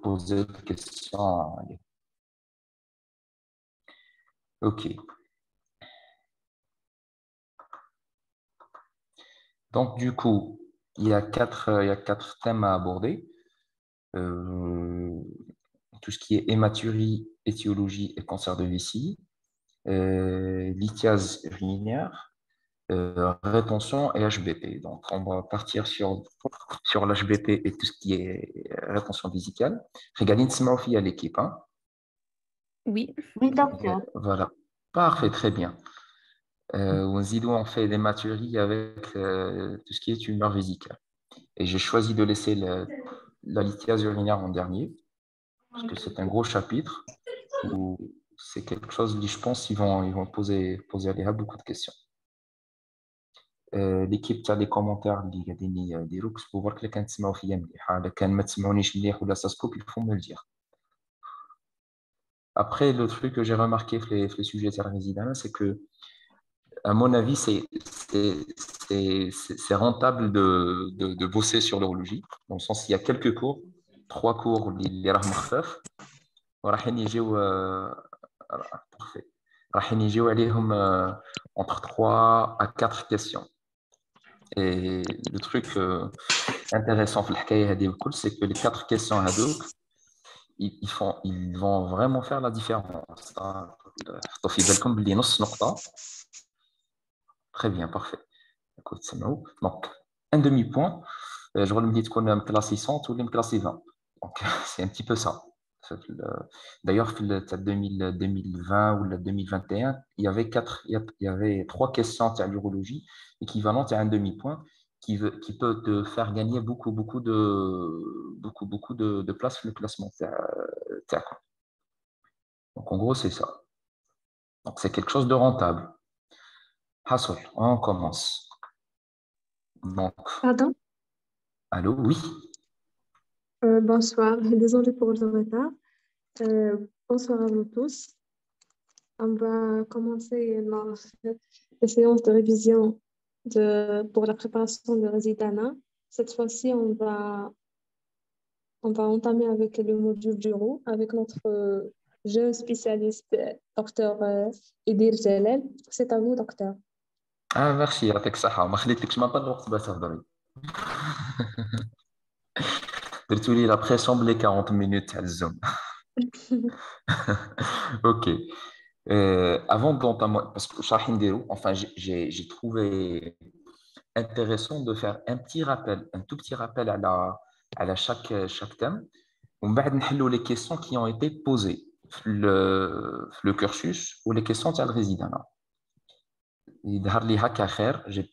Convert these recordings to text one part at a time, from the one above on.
poser des questions. OK. Donc, du coup, il y a quatre thèmes à aborder. Tout ce qui est hématurie, étiologie et cancer de vessie, lithiase urinaire, rétention et HBP. Donc, on va partir sur l'HBP et tout ce qui est rétention vésicale. Regardez, il y a l'équipe. Hein? Oui. Oui, docteur. Voilà. Parfait, très bien. On fait des maturies avec tout ce qui est tumeur vésicale. Et j'ai choisi de laisser la lithiase urinaire en dernier, parce que c'est un gros chapitre où c'est quelque chose, je pense, ils vont poser à beaucoup de questions. L'équipe تاع les commentaires اللي قاعدين يديروا كتبوا برك اللي كنتسمعوا فيا مليح الا كان ما تسمعونيش مليح ولا ça se coupe il faut me le dire. Après le truc que j'ai remarqué les sujets تاع résident c'est que à mon avis c'est rentable de bosser sur l'horlogie dans le sens il y a quelques cours 3 cours اللي راهم خفاف وراحين يجيو parfait راحين يجيو عليهم entre 3 à 4 questions. Et le truc intéressant في الحكايه هذه الكل c'est que les 4 questions هذوك ils vont vraiment faire la différence. حطوا في بالكم باللي نص نقطه. Très bien, parfait. Donc un demi-point je me dis تكون مكلاسي 100 ou مكلاسي 20. Donc c'est un petit peu ça. D'ailleurs, في 2020 ou 2021, il y avait 3 questions de l'urologie équivalentes à un demi-point qui peut te faire gagner beaucoup de place sur le classement. Donc, en gros, c'est ça. Donc, c'est quelque chose de rentable. Hassol, on commence. Donc, Pardon? allô, oui. Bonsoir, désolée pour le retard. Bonsoir à vous tous. On va commencer les séances de révision pour la préparation de Résidana. Cette fois-ci, on va entamer avec le module du RO, avec notre jeune spécialiste, docteur Idir Jalel. C'est à vous, docteur. Ah, merci, يعطيك الصحة. ما خليتلكش ما الوقت باش تهضري. درتوا لي لا بريسيون بلي 40 minutes تاع الزوم. Ok. Avant d'entamer, parce que Shahin Derou, enfin, j'ai trouvé intéressant de faire un petit rappel, un tout petit rappel chaque thème. On va nous les questions qui ont été posées, le cursus ou les questions de résident. J'ai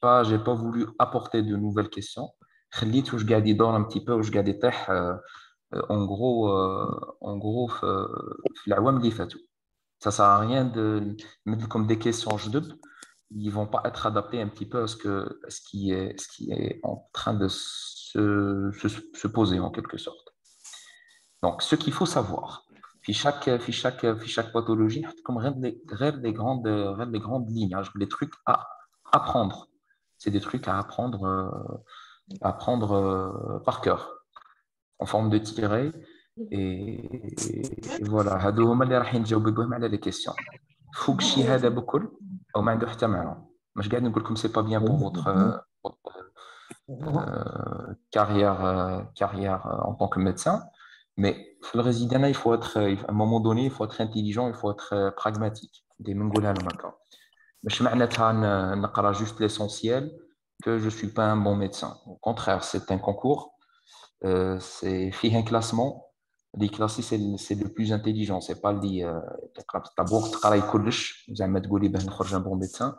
pas voulu apporter de nouvelles questions. خليت واش قاعد يدور un petit peu واش قاعد يطيح en gros في العوام اللي فاتوا. Ça sert à rien de mettre comme des questions جدد. Ils vont pas être adaptés un petit peu à ce qui est en train de se poser en quelque sorte. Donc, ce qu'il faut savoir, chaque pathologie, comme les grandes lignes, hein, les trucs à apprendre. C'est des trucs à apprendre par cœur, en forme de tiré. Et voilà. هادو هما اللي راح نجاوب بهم على les questions. فوق الشيء هذا بكل أو ما عنده حتى معنى. مش قاعد نقول لكم c'est pas bien pour votre carrière en tant que médecin. Mais le résident, il faut être, à un moment donné, il faut être intelligent, il faut être pragmatique. Des منقولها لهم هكا. مش معناتها نقرا juste l'essentiel que je suis pas un bon médecin. Au contraire, c'est un concours, c'est fait un classement. Les classés, c'est le plus intelligent. C'est pas les d'abord تقراي كلش زعما تقولي باه نخرج un bon médecin.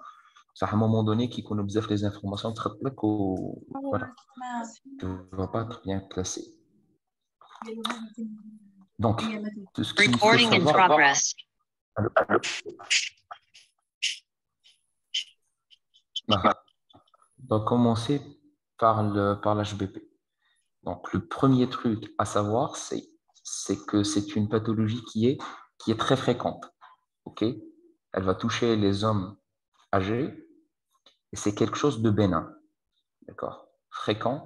C'est à un moment donné qu'il connaît بزاف les informations تخط لك و voilà. Tu ne vas pas être bien classé. Donc, tout ce qu'il faut savoir... On va commencer par l'HBP. Donc, le premier truc à savoir, c'est que c'est une pathologie qui est très fréquente. Okay. Elle va toucher les hommes âgés et c'est quelque chose de bénin. D'accord. Fréquent,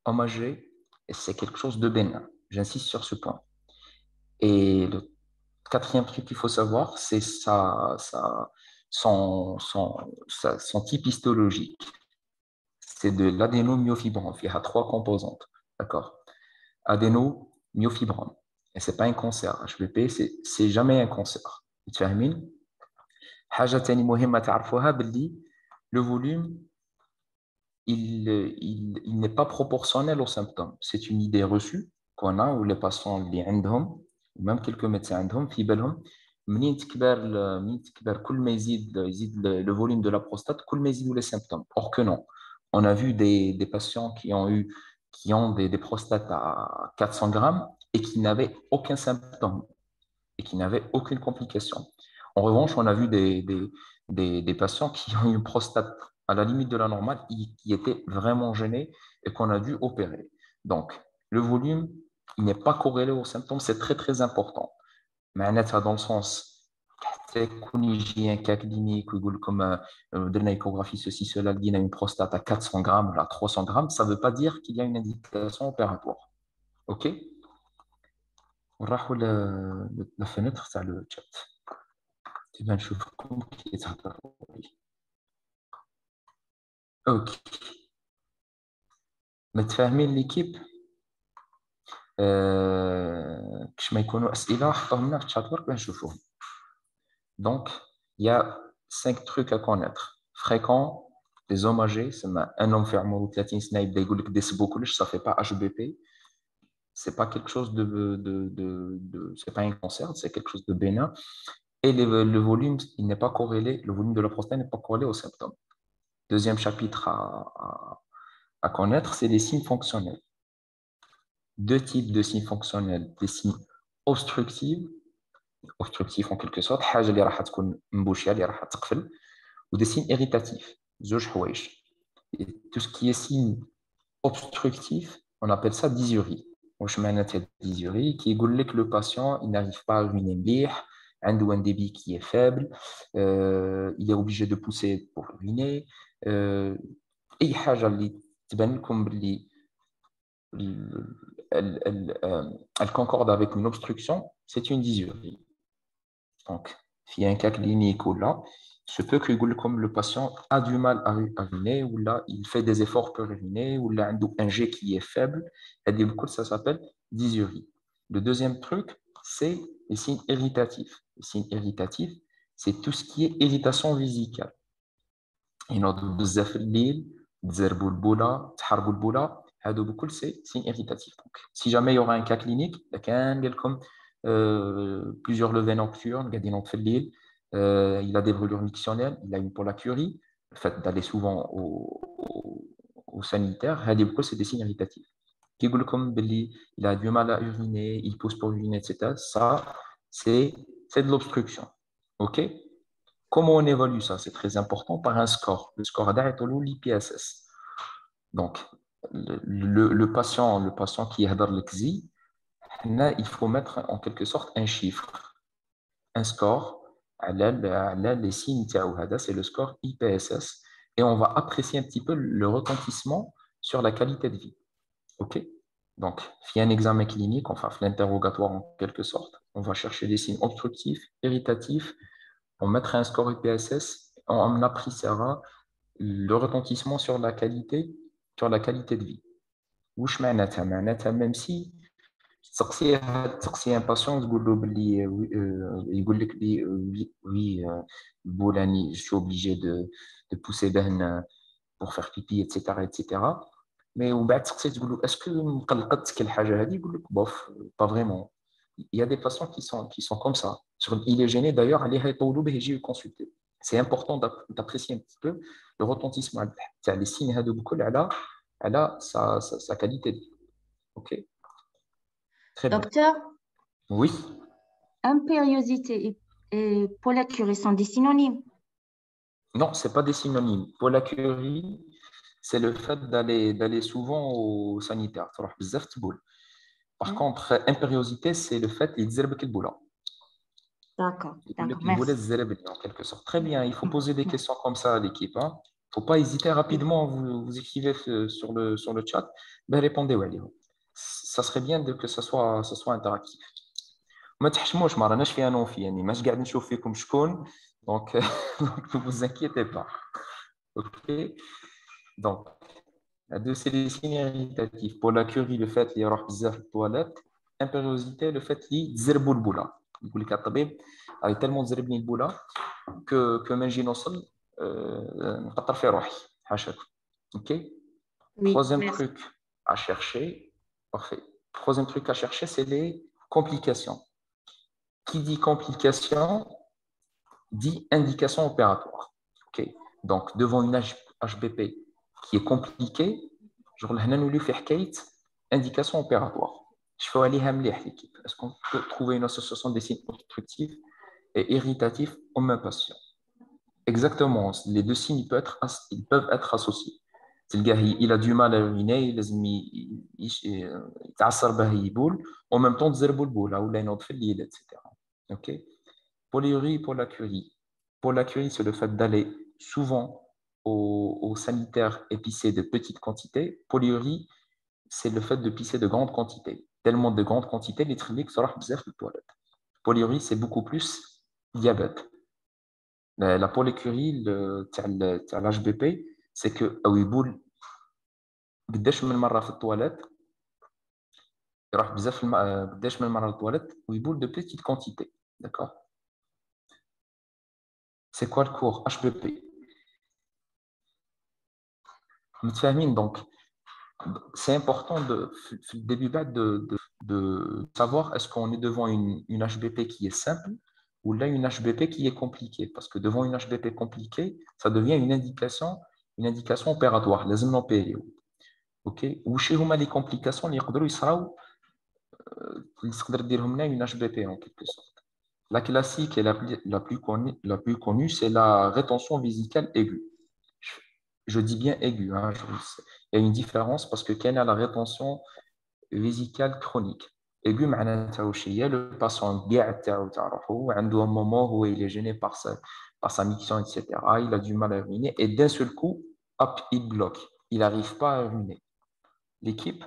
homme âgé, et c'est quelque chose de bénin. J'insiste sur ce point. Et le quatrième truc qu'il faut savoir, c'est son type histologique. C'est de l'adénomyofibrome. Il y a trois composantes. D'accord? Adénomyofibrome. Et ce n'est pas un cancer. HPP, c'est jamais un cancer. متفاهمين؟ حاجة تاني مهمة تعرفوها باللي le volume il n'est pas proportionnel aux symptômes. C'est une idée reçue qu'on a où les patients اللي عندهم ومام quelques médecins عندهم في بالهم منين تكبر كل ما يزيد le volume de la prostate كل ما يزيدوا les symptômes. Or que non. On a vu des patients qui ont des prostates à 400 grammes et qui n'avaient aucun symptôme et qui n'avaient aucune complication. En revanche, on a vu des patients qui ont une prostate à la limite de la normale, qui étaient vraiment gênés et qu'on a dû opérer. Donc, le volume, il n'est pas corrélé aux symptômes, c'est très très important. Mais dans le sens, qu'on y un cas clinique, comme de l'échographie, ceci, cela, il y a une prostate à 400 grammes ou à 300 grammes, ça ne veut pas dire qu'il y a une indication opératoire. OK? On va la fenêtre, c'est le chat. تبان نشوفكم كي تهضروا لي. اوكي متفاهمين ليكيب كش ما يكونوا اسئله حطوهم لنا في الشات ورك باش نشوفوهم. Donc il y a 5 trucs à connaître. Fréquent, les hommes âgés, c'est un homme في عمره 30 سنه يبدا يقول لك ديسبو كلش ça fait pas HBP. C'est pas quelque chose c'est pas un cancer, c'est quelque chose de bénin. Et le volume, il n'est pas corrélé, le volume de la prostate n'est pas corrélé aux symptômes. Deuxième chapitre à connaître, c'est les signes fonctionnels. Deux types de signes fonctionnels. Des signes obstructifs en quelque sorte, حاجة اللي راح تكون مبوشية اللي راح تقفل, ou des signes irritatifs. زوج حوايج. Et tout ce qui est signe obstructif, on appelle ça dysurie. واش معناتها dysurie qui يقول لك le patient il n'arrive pas à uriner مليح, عنده un débit qui est faible, il est obligé de pousser pour uriner. اي حاجه اللي تبان لكم باللي elle concorde avec une obstruction, c'est une dysurie. Donc, s'il y a un cas clinique où là, se peut que comme le patient a du mal à uriner, ou là, il fait des efforts pour uriner, ou là, un jet qui est faible, et ça s'appelle dysurie. Le deuxième truc, c'est les signes irritatifs. Les signes irritatifs, c'est tout ce qui est irritation vésicale. ينوضوا بزاف الليل, تزربوا البوله, تحربوا البوله, هادو بكل سي سين irritatif. Donc, si jamais il y aura un cas clinique, كان قال لكم plusieurs levées nocturnes, قاعد ينوض في الليل, il a des brûlures mictionnelles, il a une pollacurie, le fait d'aller souvent au sanitaire, هادي بكل c'est des signes irritatifs. كيقول لكم باللي il a du mal à uriner, il pousse pour uriner, etc. Ça, c'est de l'obstruction. OK? Comment on évalue ça? C'est très important par un score. Le score d'Aitolo, l'IPSS. Donc, le patient qui est dans le CSI, il faut mettre en quelque sorte un chiffre, un score. Les signes, c'est le score IPSS. Et on va apprécier un petit peu le retentissement sur la qualité de vie. OK? Donc, il y a un examen clinique, enfin, l'interrogatoire en quelque sorte. On va chercher des signes obstructifs, irritatifs. On mettra un score IPSS, on appréciera le retentissement sur la qualité de vie. واش معناتها même si تسقسي un patient تقول له باللي يقول لك لي oui البولاني je suis obligé de pousser بهن pour faire pipi etc. mais ومن بعد تسقسي تقول له est-ce que مقلقتك الحاجه هذه يقول لك bof pas vraiment. Il y a des patients qui sont comme ça. Il est gêné d'ailleurs, aller le consulter. C'est important d'apprécier un petit peu le retentissement. Les signes de beaucoup, elle a sa qualité de vie. OK? Très bien. Docteur, Oui. impériosité et pollacurie sont des synonymes? Non, ce n'est pas des synonymes. Pollacurie, c'est le fait d'aller souvent au sanitaire. Par contre, impériosité, c'est le fait de boula. D'accord, merci. En quelque sorte. Très bien, il faut poser des questions comme ça à l'équipe. Il ne faut pas hésiter rapidement, vous écrivez sur le chat, ben répondez. Ça serait bien que ça soit interactif. ما تحشموش ما راناش فيها نونفي يعني ماش قاعد نشوف فيكم شكون دونك دونك ne vous inquiétez pas. OK. Donc deux c'est des signes irritatifs pour la curie le fait اللي يروح بزاف للطواليت impériosité le fait اللي تزربوا البوله يقول لك الطبيب راهي تالمون تزربني البوله que ما نجي نوصل نقطر في روحي حاشاكم. OK. Oui, Troisième merci. truc à chercher. Parfait. Troisième truc à chercher, c'est les complications. Qui dit complication dit indication opératoire. OK. Donc, devant une HBP qui est compliquée, je vais faire indication opératoire. Je vais aller à l'équipe. Est-ce qu'on peut trouver une association des signes obstructifs et irritatifs au même patient? Exactement. Les deux signes ils peuvent être associés. Il a du mal à uriner, il يتعصر به يبول en même temps تزربوا البوله ولا ينوض في الليل etc. OK. Polyurie pour la curie. Pour la curie, c'est le fait d'aller souvent au sanitaire et pisser de petites quantités. Polyurie, c'est le fait de pisser de grandes quantités. Tellement de grandes quantités, les triliques seront bzaf de toilette. Polyurie, c'est beaucoup plus diabète. La polycurie, l'HBP, c'est que oui, boule قداش من مره في التواليت يروح بزاف قداش من مره للتواليت ويبول de petites quantités. D'accord. C'est quoi le cours HBP? متفاهمين donc c'est important le début de savoir est-ce qu'on est devant une HBP qui est simple ou là une HBP qui est compliquée. Parce que devant une HBP compliquée, ça devient une indication opératoire. Les opérer. OK. Ou chez vous, les complications, les une HBP en quelque sorte. La classique et la plus connue, c'est la rétention vésicale aiguë. Je dis bien aiguë. Hein, il y a une différence parce que quand il y a la rétention vésicale chronique. Aiguë, le patient عنده un moment où il est gêné par sa miction, etc. Il a du mal à uriner et d'un seul coup, hop, il bloque. Il n'arrive pas à uriner. L'équipe,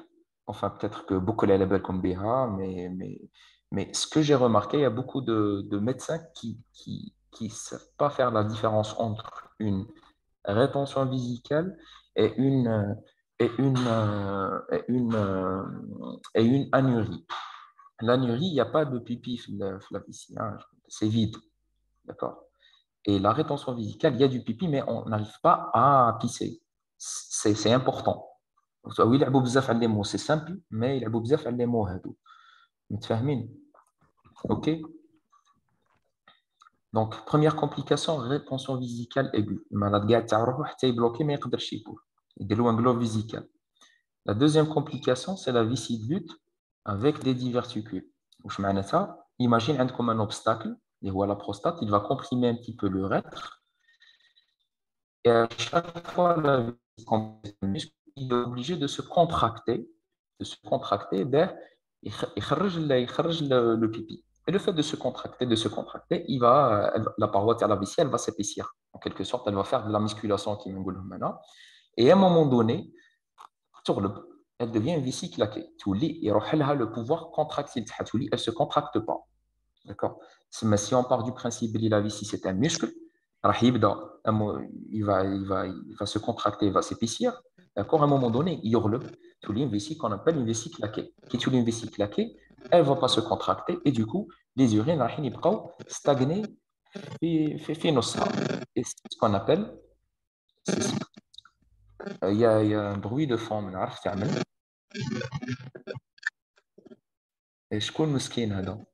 enfin peut-être que beaucoup les labels comme BH, mais ce que j'ai remarqué, il y a beaucoup de médecins qui savent pas faire la différence entre une rétention vésicale et une anurie. L'anurie, il n'y a pas de pipi la vessie, hein, c'est vide. D'accord. Et la rétention vésicale, il y a du pipi, mais on n'arrive pas à pisser. C'est important. Oui, c'est simple, mais il a les mots. OK. Donc, première complication, rétention vésicale aiguë. Le malade est bloqué, mais il y a un globe vésical. La deuxième complication, c'est la vessie de lutte avec des diverticules. Imagine comme un obstacle, la prostate, il va comprimer un petit peu l'urètre. Et à chaque fois, il est obligé de se contracter, vers le pipi. Et le fait de se contracter, la paroi de la vessie, elle va s'épaissir. En quelque sorte, elle va faire de la musculation qui maintenant. Et à un moment donné, elle devient une vessie claquée. Elle a le pouvoir contractile. Elle ne se contracte pas. D'accord. Mais si on part du principe que la vessie, c'est un muscle, il va se contracter, il va s'épaissir. D'accord. À un moment donné, il y aura une vessie qu'on appelle une vessie claquée. Qui est une vessie claquée, elle ne va pas se contracter et du coup, les urines vont stagner et c'est ce qu'on appelle. Il y a un bruit de fond. شكون مسكين هذا؟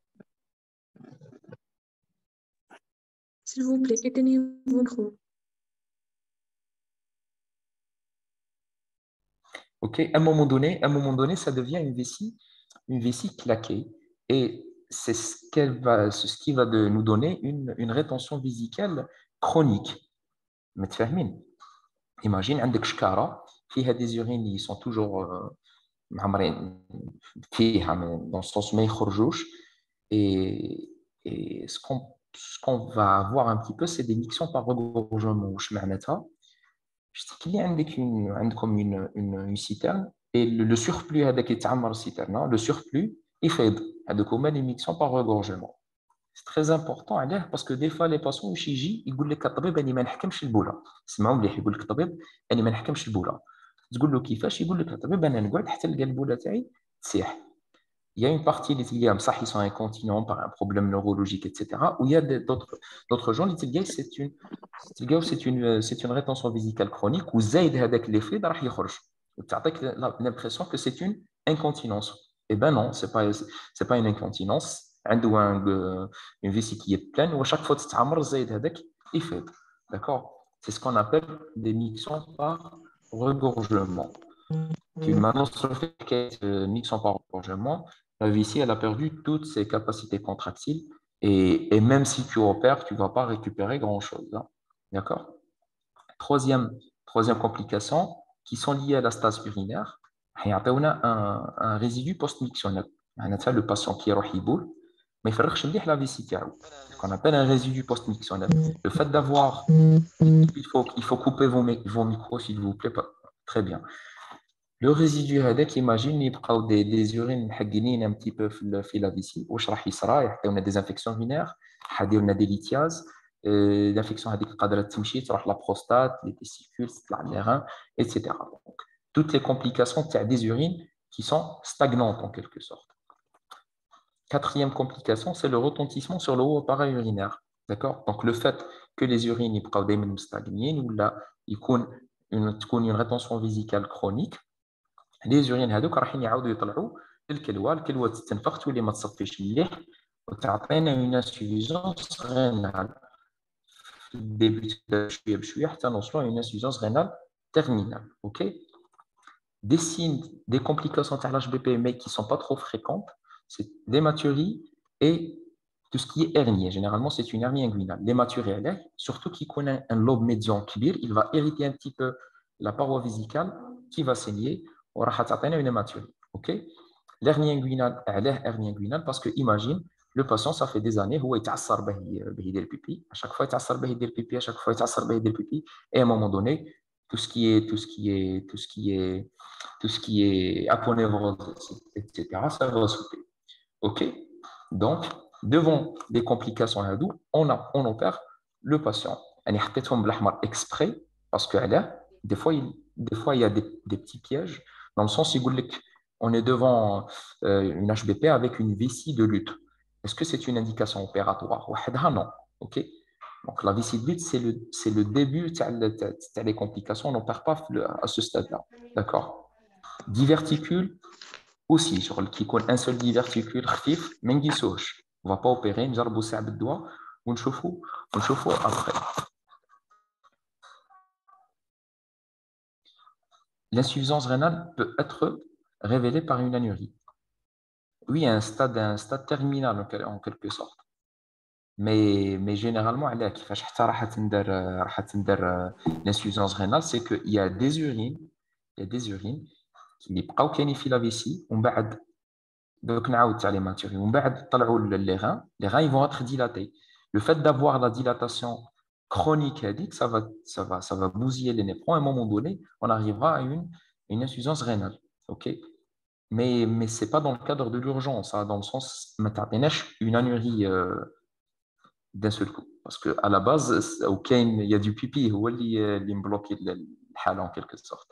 S'il vous plaît, éteignez vos micros. OK, à un moment donné, ça devient une vessie claquée. Et c'est ce qui va nous donner une rétention vésicale chronique. Imagine, عندك شكارة فيها des urines qui sont toujours معمرين فيها dans le sens ما يخرجوش. Et ce qu'on va avoir un petit peu, c'est des mictions par regorgement. واش معناتها؟ Je dis qu'il y a une citerne et le surplus avec le surplus يفيض. هذوك هما les mictions par regorgement. C'est très important علاه parce que des fois les patients واش يجي يقول لك الطبيب اني ما نحكمش البوله. اسمعوا مليح، يقول لك الطبيب اني ما نحكمش البوله. تقول له كيفاش؟ يقول لك الطبيب انا نقعد حتى نلقى البوله تاعي تسيح. Il y a une partie des Tilgaïs, ils sont incontinents par un problème neurologique, etc. Ou il y a d'autres gens, les Tilgaïs, c'est une rétention vésicale chronique où Zayd avec l'effet d'Arhi Khorj. Tu as l'impression que c'est une incontinence. Eh bien non, c'est pas une incontinence. Une vessie qui est pleine, où à chaque fois que tu as Zayd avec, il fait. D'accord? C'est ce qu'on appelle des mixtions par regorgement. Puis maintenant, sur le fait qu'elle mixe par regorgement, la vessie, elle a perdu toutes ses capacités contractiles et même si tu opères, tu ne vas pas récupérer grand-chose. Hein. D'accord? Troisième complication, qui sont liées à la stase urinaire, il y a un résidu post-mictionnel. Le patient qui est rohiboul, mais il faut la vessie qu'on appelle un résidu post-mictionnel. Le fait d'avoir, il faut couper vos micros, s'il vous plaît. Très bien. Le résidu هذاك imagine يبقاو des urines حقنين un petit peu في la vessie واش راح يصرى يعطيونا des infections urinaires يديروا des lithiases l'infection هذيك قادره تمشي تروح la prostate les testicules تطلع les reins etc. Donc, toutes les complications تاع des urines qui sont stagnantes en quelque sorte. Quatrième complication, c'est le retentissement sur le haut appareil urinaire. D'accord? Donc le fait que les urines يبقاو دائما مستغنيين ولا يكون une rétention vésicale chronique. لي زورين هذوك رايحين يعاودوا يطلعوا الكلوه تتنفخ تولي ما تصفيش مليح وتعطينا اون انسوفيزونس رينال في الديبي شويه بشويه حتى نوصلوا اون انسوفيزونس رينال terminale. OK? Des signes, des complications de l'HBP mais qui ne sont pas trop fréquentes, c'est l'hématurie et tout ce qui est hernie. Généralement, c'est une hernie inguinale. L'hématurie, surtout qui connaît un lobe médian kbir, il va irriter un petit peu la paroi vésicale qui va saigner. وراح تعطينا une hématurie. OK? L'hernie inguinale, hernie inguinale parce que imagine le patient ça fait des années هو يتعصر به يدير pipi à chaque fois يتعصر به يدير pipi à chaque fois يتعصر به يدير pipi et à un moment donné tout ce qui est aponévrose etc. ça va sauter. OK? Donc devant les complications هادو on opère le patient. يعني حطيتهم بالاحمر exprès parce que des fois il y a des petits pièges. Dans le sens, on est devant une HBP avec une vessie de lutte. Est-ce que c'est une indication opératoire? Non. OK? Donc, la vessie de lutte, c'est le début des complications. On n'opère pas à ce stade-là. D'accord? Diverticule aussi. Genre, qui connaît un seul diverticule, mais on ne va pas opérer. On va repousser avec le doigt. On chauffe après. L'insuffisance rénale peut être révélée par une anurie. Oui, un stade terminal en quelque sorte. Mais généralement, l'insuffisance rénale, c'est qu'il y a des urines qui يبقاو كاينين في la vessie ومن بعد دوك نعاود تاع les maturies ومن بعد طلعوا les reins ils vont être dilatés. Le fait d'avoir la dilatation chronique ça va bousiller les néphrons. À un moment donné, on arrivera à une insuffisance rénale. OK? Mais ce n'est pas dans le cadre de l'urgence, hein, dans le sens, une anurie d'un seul coup. Parce qu'à la base, il y a du pipi, qui me bloque le hal en quelque sorte.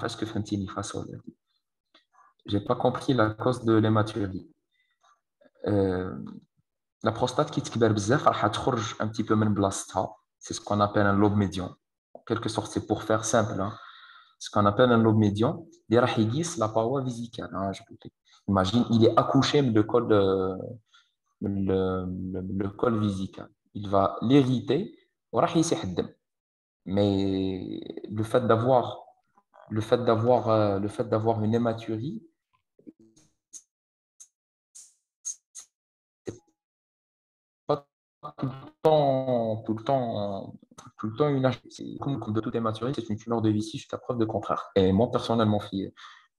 Est-ce que Fantini face au je n'ai pas compris la cause de l'hématurie. La prostate qui تكبر بزاف راح تخرج un petit peu من بلاصتها. C'est ce qu'on appelle un lobe médian. En quelque sorte, c'est pour faire simple. Hein. Ce qu'on appelle un lobe médian, la paroi vésicale. Hein, imagine, il est accouché de le col vésical. Il va l'irriter, mais le fait d'avoir une hématurie, tout le temps une comme de toute hématurie, c'est une tumeur de vessie jusqu'à preuve de contraire. Et moi, personnellement,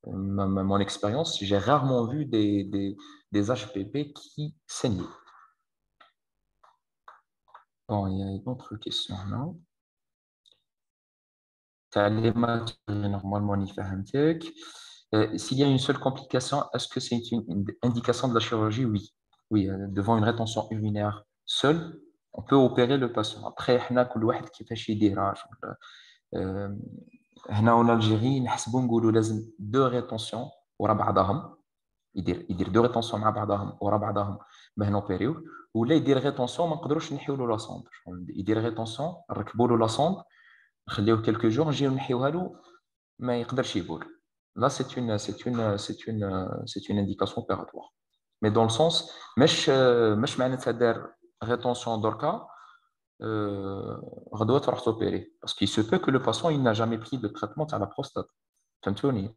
mon expérience, j'ai rarement vu des HPP qui saignaient. Bon, il y a une autre question là. T'as l'hématurie, normalement, on y fait un check. S'il y a une seule complication, est-ce que c'est une indication de la chirurgie? Oui. Oui, devant une rétention urinaire seule, on peut opérer le patient. Après, حنا كل واحد كيفاش يديرها. Euh, هنا en Algérie نحسبوا نقولوا لازم deux rétentions ورا بعضهم. يدير دو ريتونسيون مع بعضهم ورا بعضهم باه نوبيريو، ولا يدير ريتونسيون ما نقدروش نحيو له لا سوند. يدير ريتونسيون نركبوا له لا سوند نخليوه كيلكو جور نجيو نحيوها له ما يقدرش يبول. Là, c'est une indication opératoire. Mais dans le sens, مش معناتها دار rétention دركا غدوة تروح s'opérer. Parce qu'il se peut que le patient il n'a jamais pris de traitement à la prostate. فهمتوني؟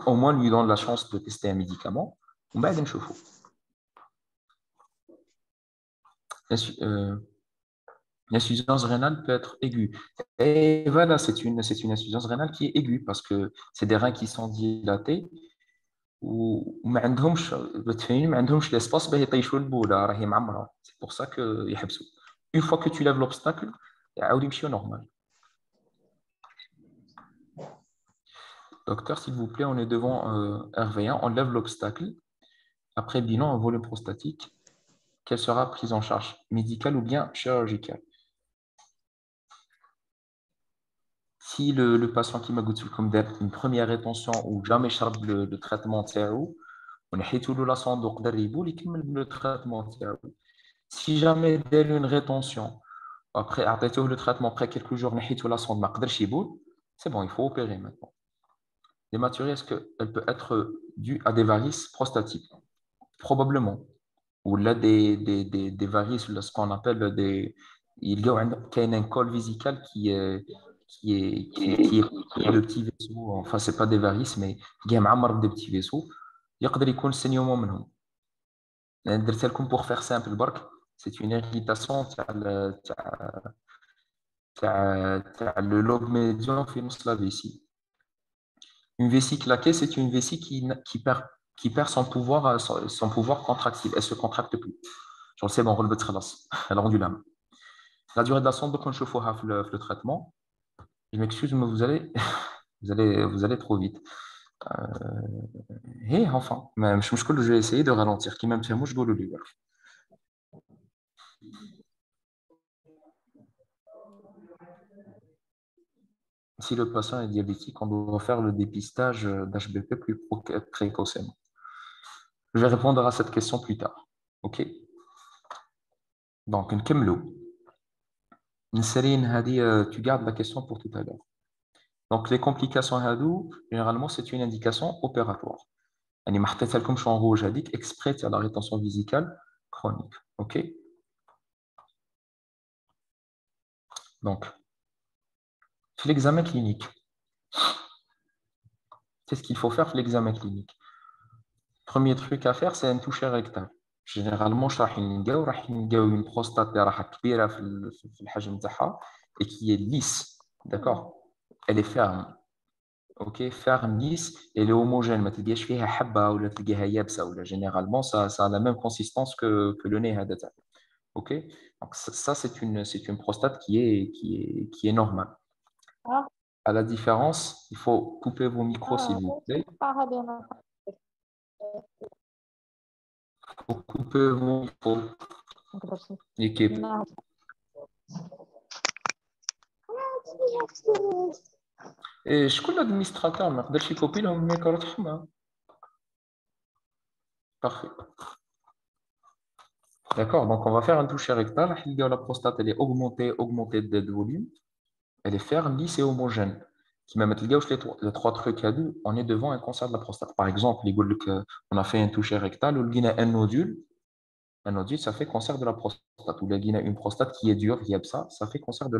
Au moins lui donne la chance de tester un médicament. ومن بعد نشوفوا. L'insuffisance rénale peut être aiguë. Et voilà, c'est une insuffisance rénale qui est aiguë parce que c'est des reins qui sont dilatés وما عندهمش بتفهمني ما عندهمش l'espace باه يطيشوا البوله راهي معمره. C'est pour ça que يحبسوا. Une fois que tu lèves l'obstacle, يعاود يمشيو normal. Docteur, s'il vous plaît, on est devant RV1, on lève l'obstacle. Après bilan en volume prostatique, quelle sera prise en charge, médicale ou bien chirurgicale? Si le patient qui m'a goûté comme une première rétention ou jamais charbe le traitement تاعو ونحيتو له لا صوند وقدر يبول يكمل le traitement تاعو. Si jamais dès une rétention après عطيتوه le traitement après quelques jours نحيتو la sonde ما قدرش يبول, c'est bon, il faut opérer maintenant. L'hématurie, est-ce qu'elle peut être due à des varices prostatiques? Probablement. Ou là des varices, ce qu'on appelle des. Il y a un col vésical qui est le petit vaisseau. Enfin, ce n'est pas des varices, mais il y a des petits vaisseaux. يقدر يكون saignement منهم. درت لكم pour faire simple برك, c'est une irritation تاع le lobe médian في نص la vessie. Une vessie claquée, c'est une vessie qui perd son pouvoir contractile. Elle ne se contracte plus. Je le sais, bon, elle a rendu l'âme. La durée de la sonde, donc, on chauffe le traitement. Je m'excuse, mais vous allez trop vite. Et enfin, même, je vais essayer de ralentir. Qui même moi, je dois le lire. Si le patient est diabétique, on doit faire le dépistage d'HBP plus précocement. Je vais répondre à cette question plus tard. OK? Donc, tu gardes la question pour tout à l'heure. Donc, les complications hadou, généralement, c'est une indication opératoire. Je suis en rouge, exprès à la rétention vésicale chronique. OK? Donc, l'examen clinique. Qu'est-ce qu'il faut faire pour l'examen clinique? Premier truc à faire, c'est un toucher rectal. Généralement, راح نلقاو une prostate اللي راح كبيرة في الحجم تاعها et qui est lisse. D'accord? Elle est ferme. OK, ferme, lisse, elle est homogène. ما تلقاش فيها حبة ولا تلقاها يابسة ولا généralement ça a la même consistance que le nez هذا تاعك. OK? Donc ça c'est une prostate qui est normale. À la différence, il faut couper vos micros s'il vous plaît. Il faut couper vos micros. L'équipe. Et je connais l'administrateur, mais je vais couper le micro. Parfait. D'accord, donc on va faire un toucher rectal. La prostate elle est augmentée de volume. Elle est ferme, lisse et homogène. Qui m'a mettre les trois trucs à deux, on est devant un cancer de la prostate. Par exemple, on a fait un toucher rectal ou il y a un nodule. Un nodule, ça fait cancer de la prostate. Ou il y a une prostate qui est dure, ça fait cancer de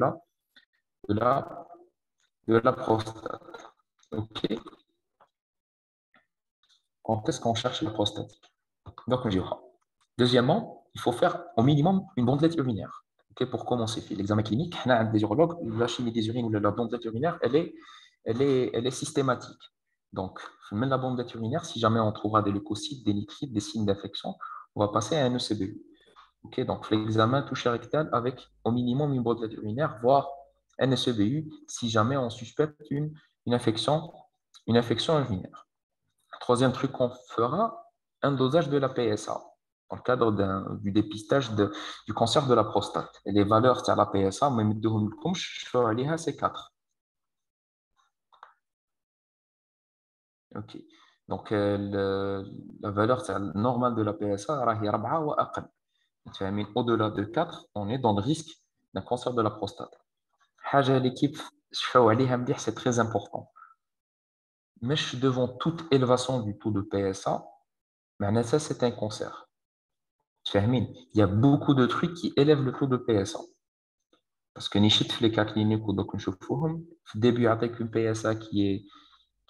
la prostate. OK. Quand est-ce qu'on cherche la prostate? Donc, on dira. Deuxièmement, il faut faire au minimum une bandelette urinaire. OK, pour commencer, l'examen clinique, on a des urologues, la chimie des urines ou la bandelette urinaire, elle est systématique. Donc, même la bandelette urinaire, si jamais on trouvera des leucocytes, des nitrites, des signes d'infection, on va passer à un ECBU. OK, donc l'examen toucher rectal avec au minimum une bandelette urinaire, voire un ECBU, si jamais on suspecte une infection urinaire. Troisième truc qu'on fera, un dosage de la PSA dans le cadre du dépistage du cancer de la prostate. Et les valeurs de la PSA, c'est 4. Ok. Donc, la valeur normale de la PSA, est 4 ou أقل. Au-delà de 4, on est dans le risque d'un cancer de la prostate. L'équipe, c'est très important. Mais devant toute élévation du taux de PSA, ça, c'est un cancer. Il y a beaucoup de trucs qui élèvent le taux de PSA. Parce que les cas cliniques, au début, avec une PSA qui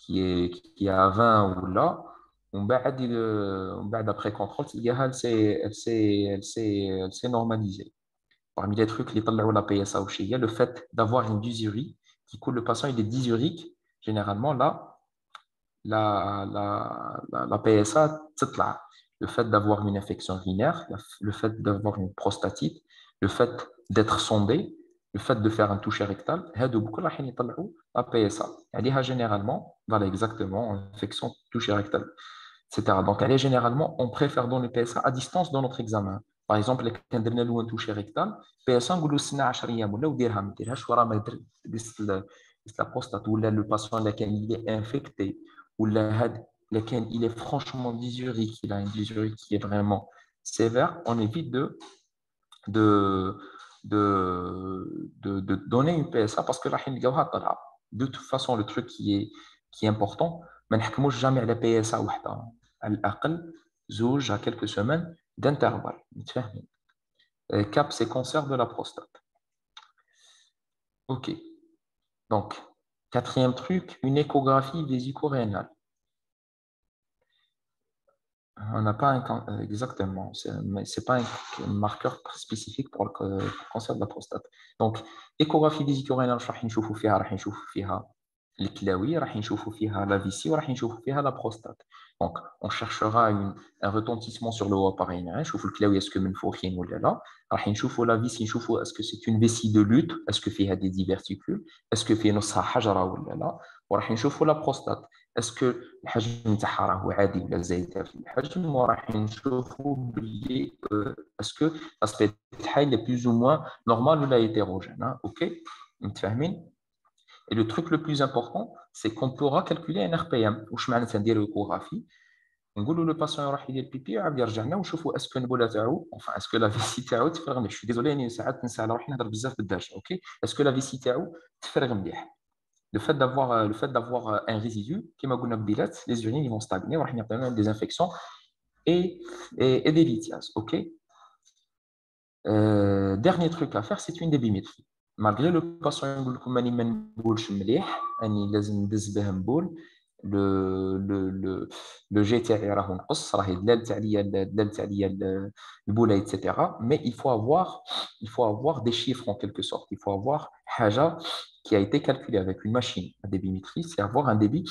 est à 20 ou là, après contrôle, elle s'est normalisée. Parmi les trucs, la PSA, il y a le fait d'avoir une dysurie qui coule le patient, il est dyurique. Généralement, là, la PSA, le fait d'avoir une infection urinaire, le fait d'avoir une prostatite, le fait d'être sondé, le fait de faire un toucher rectal, la PSA. Elle est généralement, voilà exactement, infection toucher rectal, etc. Donc, elle est généralement, on préfère donner PSA à distance dans notre examen. Par exemple, quand on a un toucher rectal, PSA, on dit 10 أيام ولا وديرها ما ديرهاش ورا ما قست la prostate ou le patient il est infecté ou lequel il est franchement dysurique, il a une dysurie qui est vraiment sévère, on évite de, de donner une PSA parce que là, de toute façon, le truc qui est important, ما نحكموش jamais على PSA وحده. على الأقل زوج à quelques semaines d'intervalle. CAP, c'est cancer de la prostate. OK. Donc, quatrième truc, une échographie vésico-rénale. On n'a pas exactement, mais ce n'est pas un marqueur spécifique pour le cancer de la prostate. Donc, échographie vésico-rénale, راح نشوفوا فيها الكلاوي, راح نشوفوا فيها la vessie, وراح نشوفوا فيها la prostate. Donc, on cherchera un retentissement sur le haut appareil. نشوفوا الكلاوي est-ce que منفوخين ولا لا. راح نشوفوا la vessie, نشوفوا est-ce que c'est une vessie de lutte, est-ce que فيها des diverticules, est-ce que في نصها حجرة ولا لا. وراح نشوفوا la prostate. Est-ce que الحجم تاعها راهو عادي ولا زايد في الحجم وراح نشوفوا باللي est-ce que l'aspect تاعها est plus ou moins normal ولا hétérogène. OK متفاهمين. Et le truc le plus important, c'est qu'on pourra calculer un RPM. واش معناتها نديرو échographie. نقولوا le patient يروح يدير بيبي عاد يرجع لنا ونشوفوا اسكو النبوله تاعو enfin est-ce que la vessie تاعو تفرغ مليح. Je suis désolé اني ساعات ننسى على روحي نهضر بزاف بالدارجه. OK est-ce que la vessie تاعو تفرغ مليح. Le fait d'avoir un résidu, كما قلنا بديلات, les urines vont stagner, وراح يعطيونا des infections et des lithiases. OK dernier truc à faire, c'est une débimétrie. Malgré le patient يقول لكم ماني ما نبولش مليح, اني لازم ندز به نبول, le jet تاعي راه نقص, راهي دلالت عليا البوله etc. Mais il faut avoir des chiffres en quelque sorte. Il faut avoir حاجه qui a été calculée avec une machine à débimétrie, c'est avoir un débit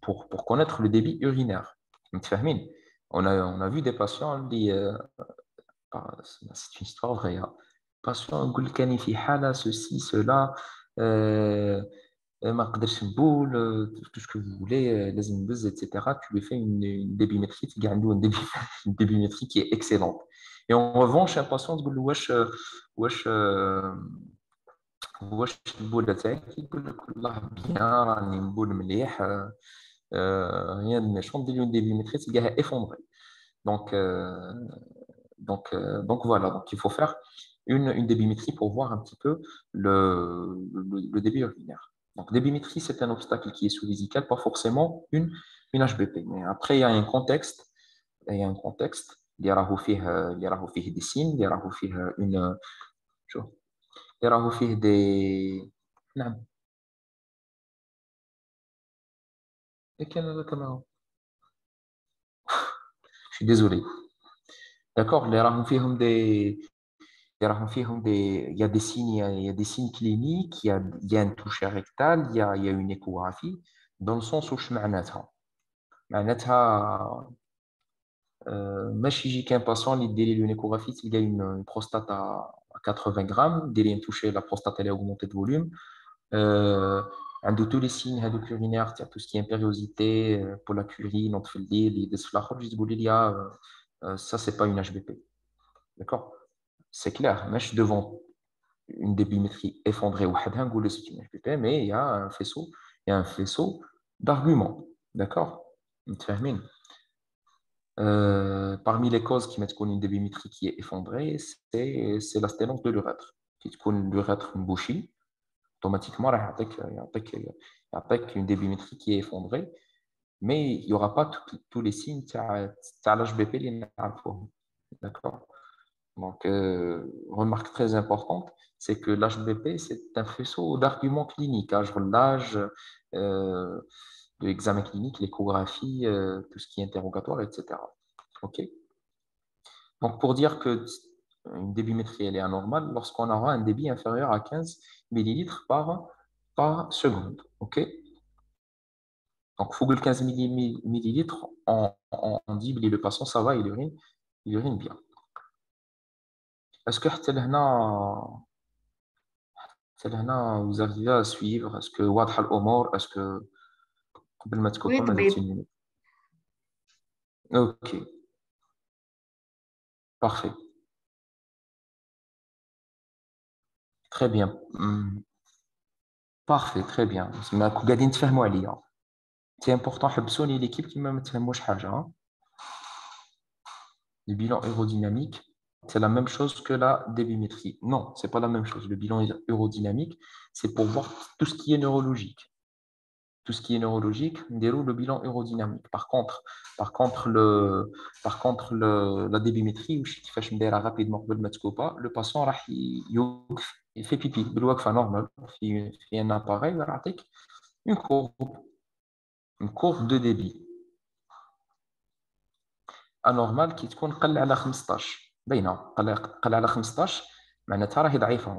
pour connaître le débit urinaire. متفاهمين. On a vu des patients qui c'est une histoire vraie. Patient يقول كان في حاله ceci cela ما قدرش نبول tout ce que vous voulez لازم ندز etc. Tu lui fais une débimétrie qui عنده une débimétrie qui est excellente. Et en revanche un patient تقول له واش البوله تاعك, يقول لك والله بيان راني نبول مليح rien de méchant, دير une débimétrie تلقاها effondrée. Donc voilà, donc il faut faire une débimétrie pour voir un petit peu le débit urinaire. Donc débimétrie, c'est un obstacle qui est sous-vésical, pas forcément une HBP. Mais après, il y a un contexte, اللي راهو فيه des signes, اللي راهو فيه une شو اللي راهو فيه des نعم كان هذا كما je suis désolé. D'accord, اللي راهم فيهم il y a des signes, il y a des signes cliniques, il y a un toucher rectal, il y a une échographie, dans le sens où معناتها ماشي يجي كان باسون اللي ديري له une échographie, il y a une prostate à 80 grammes, ديري toucher la prostate elle est augmentée de volume, عنده tous les signes هذوك urinaires تاع tout ce qui est impériosité pour la curie نوض في الليل يدز في الاخر تجي تقول لي ça c'est pas une HBP. D'accord? C'est clair, مش devant une débimétrie effondrée وحدها نقول c'est une HBP, mais il y a un faisceau d'arguments. D'accord? متفاهمين؟ Parmi les causes qui mettent une débimétrie qui est effondrée, c'est la sténose de l'urètre. Qui est l'urètre bouché, automatiquement, il y a une débimétrie qui est effondrée, mais il n'y aura pas tous les signes de l'HBP. D'accord? Donc, remarque très importante, c'est que l'HBP, c'est un faisceau d'arguments cliniques, âge, l'âge, de l'examen clinique, l'échographie, tout ce qui est interrogatoire, etc. OK? Donc, pour dire que une débimétrie elle est anormale lorsqu'on aura un débit inférieur à 15 millilitres par seconde. OK? Donc, il faut que le 15 millilitres, on dit que le patient, ça va, il urine bien. Est-ce que vous arrivez à suivre? Est-ce que واضحة الأمور? Est-ce que قبل ما Oui, تكون طبيب. OK, parfait. Très bien. Parfait, très bien. ما قاعدين تفهموا عليا. C'est important حبسوني l'équipe qui ما تفهموش حاجة. Le bilan aérodynamique, c'est la même chose que la débimétrie. Non, c'est pas la même chose. Le bilan aérodynamique, c'est pour voir tout ce qui est neurologique. Tout ce qui est neurologique, on déroule le bilan aérodynamique. La débimétrie, rapidement, le patient il fait pipi, normal, il fait un appareil, une courbe de débit anormale qui تكون قل على 15 باينه قل على 15 معناتها راهي ضعيفه